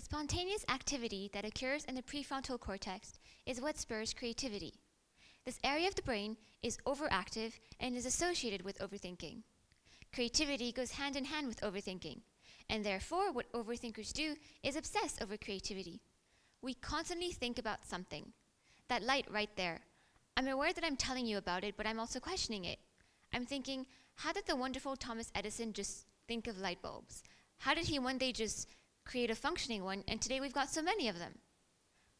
spontaneous activity that occurs in the prefrontal cortex is what spurs creativity. This area of the brain is overactive and is associated with overthinking. Creativity goes hand in hand with overthinking, and therefore what overthinkers do is obsess over creativity. We constantly think about something. That light right there. I'm aware that I'm telling you about it, but I'm also questioning it. I'm thinking, how did the wonderful Thomas Edison just think of light bulbs? How did he one day just create a functioning one, and today we've got so many of them?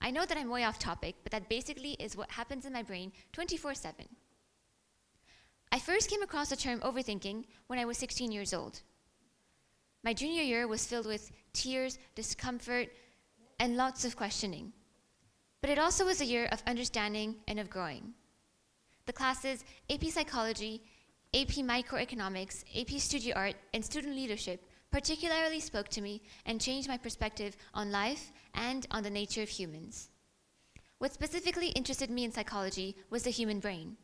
I know that I'm way off topic, but that basically is what happens in my brain 24/7. I first came across the term overthinking when I was 16 years old. My junior year was filled with tears, discomfort, and lots of questioning. But it also was a year of understanding and of growing. The classes AP Psychology, AP Microeconomics, AP Studio Art, and Student Leadership particularly spoke to me and changed my perspective on life and on the nature of humans. What specifically interested me in psychology was the human brain.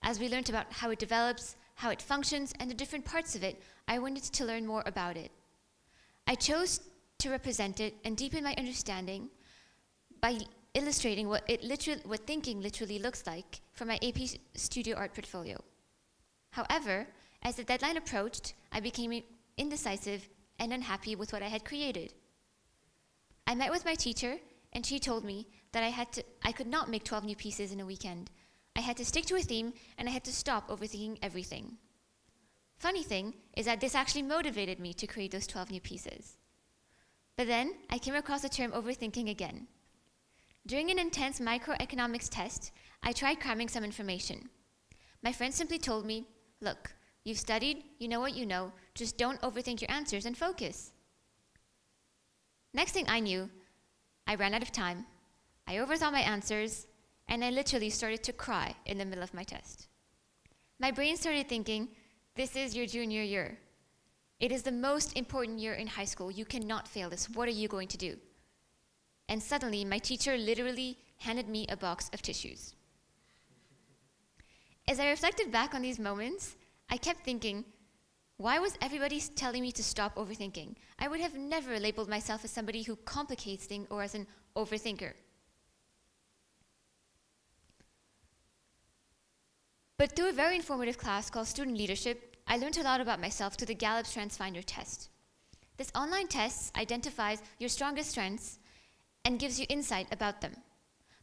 As we learned about how it develops, how it functions, and the different parts of it, I wanted to learn more about it. I chose to represent it and deepen my understanding by illustrating what thinking literally looks like for my AP Studio Art portfolio. However, as the deadline approached, I became indecisive and unhappy with what I had created. I met with my teacher, and she told me that I could not make 12 new pieces in a weekend. I had to stick to a theme, and I had to stop overthinking everything. Funny thing is that this actually motivated me to create those 12 new pieces. But then I came across the term overthinking again. During an intense microeconomics test, I tried cramming some information. My friend simply told me, "Look, you've studied, you know what you know, just don't overthink your answers and focus." Next thing I knew, I ran out of time, I overthought my answers, and I literally started to cry in the middle of my test. My brain started thinking, this is your junior year. It is the most important year in high school. You cannot fail this. What are you going to do? And suddenly, my teacher literally handed me a box of tissues. As I reflected back on these moments, I kept thinking, why was everybody telling me to stop overthinking? I would have never labeled myself as somebody who complicates things or as an overthinker. But through a very informative class called Student Leadership, I learned a lot about myself through the Gallup StrengthsFinder test. This online test identifies your strongest strengths and gives you insight about them.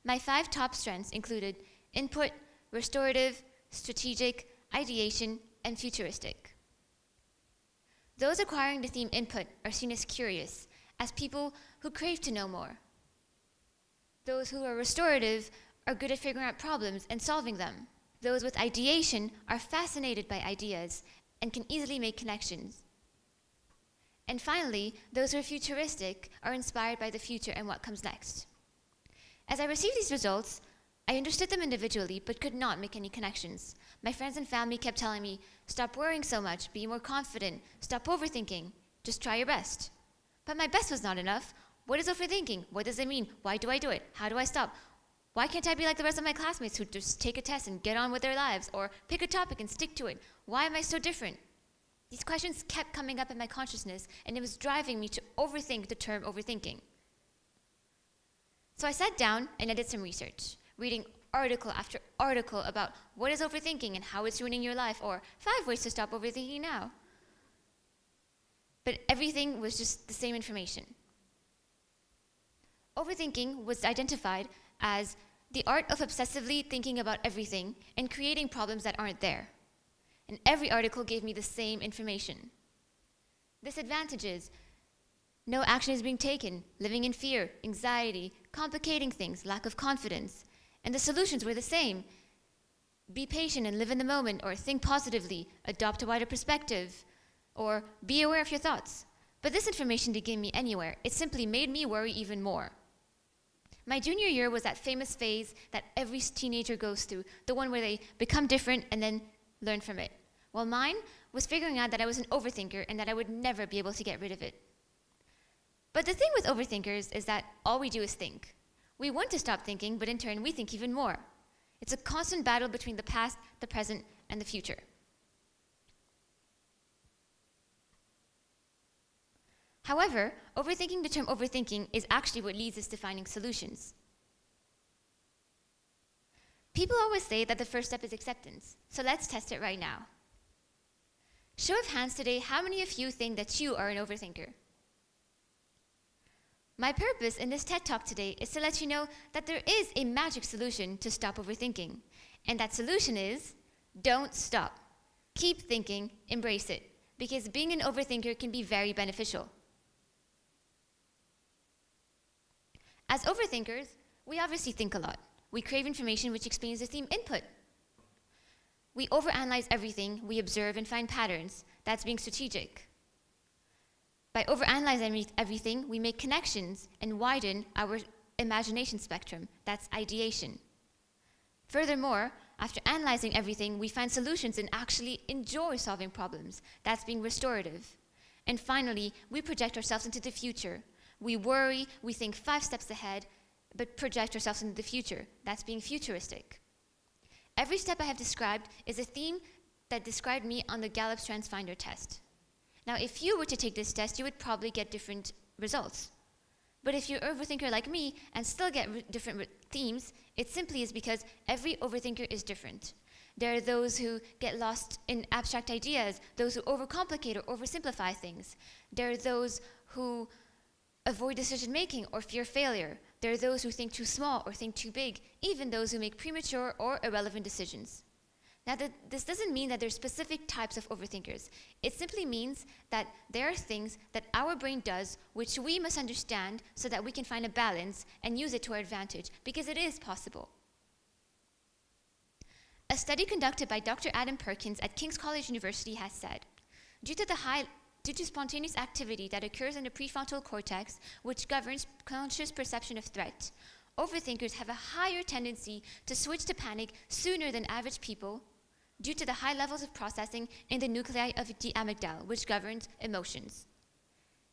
My 5 top strengths included input, restorative, strategic, ideation, and futuristic. Those acquiring the theme input are seen as curious, as people who crave to know more. Those who are restorative are good at figuring out problems and solving them. Those with ideation are fascinated by ideas and can easily make connections. And finally, those who are futuristic are inspired by the future and what comes next. As I received these results, I understood them individually but could not make any connections. My friends and family kept telling me, stop worrying so much, be more confident, stop overthinking, just try your best. But my best was not enough. What is overthinking? What does it mean? Why do I do it? How do I stop? Why can't I be like the rest of my classmates who just take a test and get on with their lives, or pick a topic and stick to it? Why am I so different? These questions kept coming up in my consciousness, and it was driving me to overthink the term overthinking. So I sat down and I did some research, reading article after article about what is overthinking and how it's ruining your life, or 5 ways to stop overthinking now. But everything was just the same information. Overthinking was identified as the art of obsessively thinking about everything and creating problems that aren't there. And every article gave me the same information. Disadvantages: no action is being taken, living in fear, anxiety, complicating things, lack of confidence. And the solutions were the same. Be patient and live in the moment, or think positively, adopt a wider perspective, or be aware of your thoughts. But this information didn't get me anywhere. It simply made me worry even more. My junior year was that famous phase that every teenager goes through, the one where they become different and then learn from it. Well, mine was figuring out that I was an overthinker and that I would never be able to get rid of it. But the thing with overthinkers is that all we do is think. We want to stop thinking, but in turn we think even more. It's a constant battle between the past, the present, and the future. However, overthinking the term overthinking is actually what leads us to finding solutions. People always say that the first step is acceptance, so let's test it right now. Show of hands today, how many of you think that you are an overthinker? My purpose in this TED Talk today is to let you know that there is a magic solution to stop overthinking. And that solution is, don't stop. Keep thinking, embrace it, because being an overthinker can be very beneficial. As overthinkers, we obviously think a lot. We crave information which explains the theme input. We overanalyze everything, we observe and find patterns. That's being strategic. By overanalyzing everything, we make connections and widen our imagination spectrum. That's ideation. Furthermore, after analyzing everything, we find solutions and actually enjoy solving problems. That's being restorative. And finally, we project ourselves into the future. We worry, we think 5 steps ahead, but project ourselves into the future. That's being futuristic. Every step I have described is a theme that described me on the Gallup Strengths Finder test. Now, if you were to take this test, you would probably get different results. But if you're an overthinker like me and still get different themes, it simply is because every overthinker is different. There are those who get lost in abstract ideas, those who overcomplicate or oversimplify things. There are those who avoid decision-making or fear failure. There are those who think too small or think too big, even those who make premature or irrelevant decisions. Now, this doesn't mean that there's specific types of overthinkers. It simply means that there are things that our brain does which we must understand so that we can find a balance and use it to our advantage, because it is possible. A study conducted by Dr. Adam Perkins at King's College University has said, due to spontaneous activity that occurs in the prefrontal cortex, which governs conscious perception of threat, overthinkers have a higher tendency to switch to panic sooner than average people due to the high levels of processing in the nuclei of the amygdala, which governs emotions.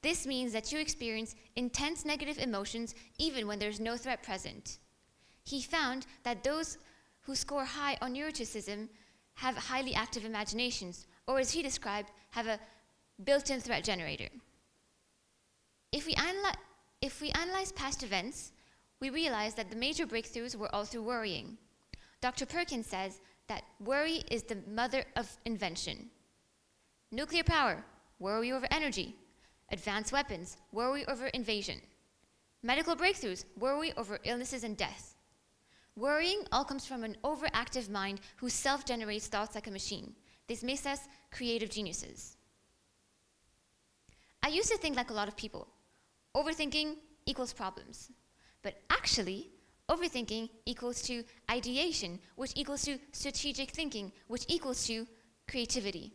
This means that you experience intense negative emotions even when there's no threat present. He found that those who score high on neuroticism have highly active imaginations, or as he described, have a built-in threat generator. If we analyze past events, we realize that the major breakthroughs were all through worrying. Dr. Perkins says that worry is the mother of invention. Nuclear power, worry over energy. Advanced weapons, worry over invasion. Medical breakthroughs, worry over illnesses and death. Worrying all comes from an overactive mind who self-generates thoughts like a machine. This makes us creative geniuses. I used to think like a lot of people. Overthinking equals problems. But actually, overthinking equals to ideation, which equals to strategic thinking, which equals to creativity.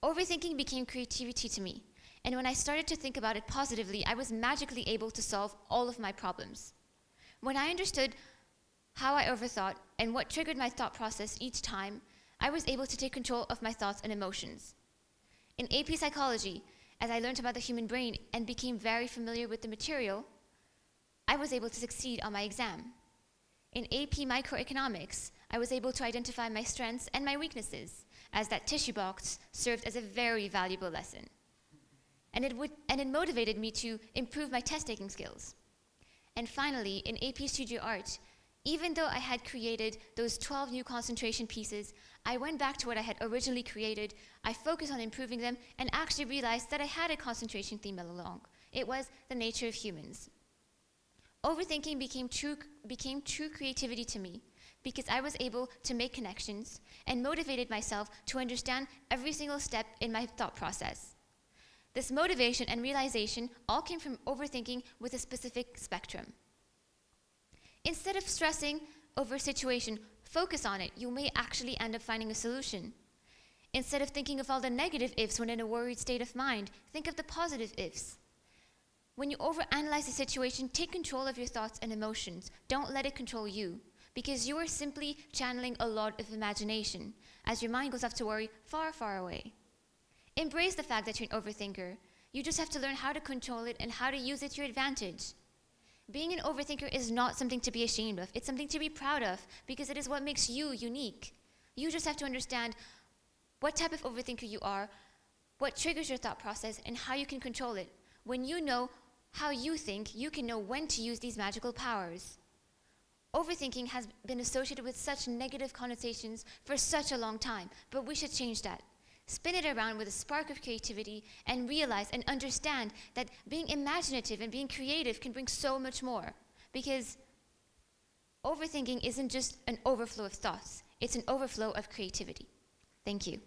Overthinking became creativity to me, and when I started to think about it positively, I was magically able to solve all of my problems. When I understood how I overthought and what triggered my thought process each time, I was able to take control of my thoughts and emotions. In AP Psychology, as I learned about the human brain and became very familiar with the material, I was able to succeed on my exam. In AP Microeconomics, I was able to identify my strengths and my weaknesses, as that tissue box served as a very valuable lesson. And it motivated me to improve my test-taking skills. And finally, in AP Studio Art, even though I had created those 12 new concentration pieces, I went back to what I had originally created, I focused on improving them, and actually realized that I had a concentration theme all along. It was the nature of humans. Overthinking became true creativity to me because I was able to make connections and motivated myself to understand every single step in my thought process. This motivation and realization all came from overthinking with a specific spectrum. Instead of stressing over a situation, focus on it. You may actually end up finding a solution. Instead of thinking of all the negative ifs when in a worried state of mind, think of the positive ifs. When you overanalyze a situation, take control of your thoughts and emotions. Don't let it control you, because you are simply channeling a lot of imagination as your mind goes off to worry far, far away. Embrace the fact that you're an overthinker. You just have to learn how to control it and how to use it to your advantage. Being an overthinker is not something to be ashamed of. It's something to be proud of, because it is what makes you unique. You just have to understand what type of overthinker you are, what triggers your thought process, and how you can control it. When you know how you think, you can know when to use these magical powers. Overthinking has been associated with such negative connotations for such a long time, but we should change that. Spin it around with a spark of creativity and realize and understand that being imaginative and being creative can bring so much more. Because overthinking isn't just an overflow of thoughts, it's an overflow of creativity. Thank you.